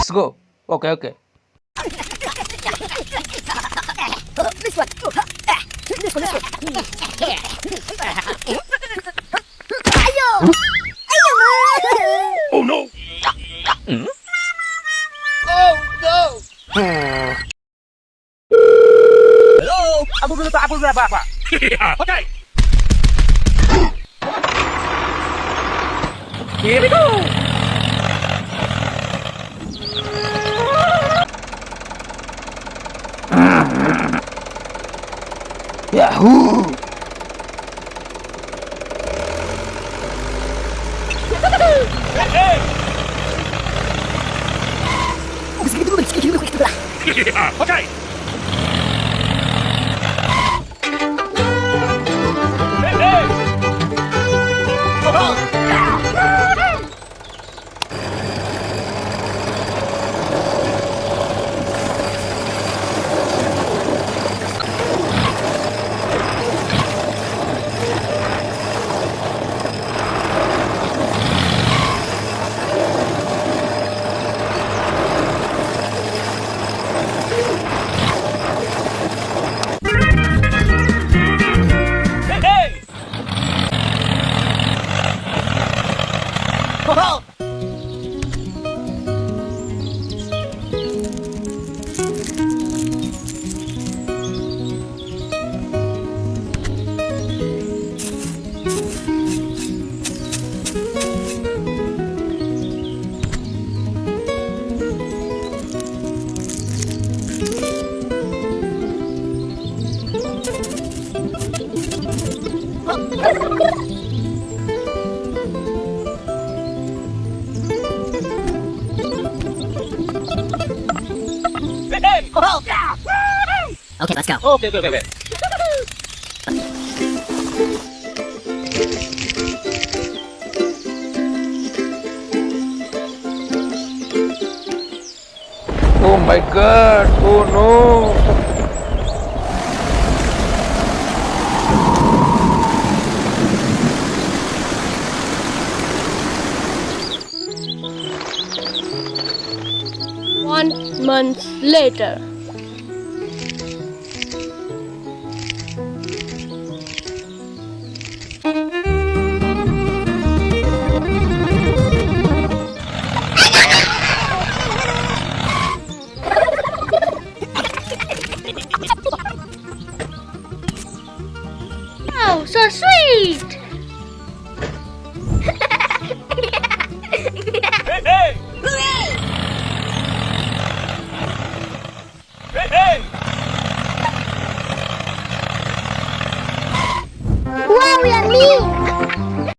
Let's go. Okay, okay. This one. This one. Ayo! Ayo! Oh no! Oh no! Hello? Apa berapa? Okay. Here we go. Yahoo! Hey! Okay. Hey! Hey! Oh! Hey! Oh! Okay, let's go. Okay. Oh my god! Oh no! One month later. Oh, so sweet! Hey! Hey! Wow, yummy!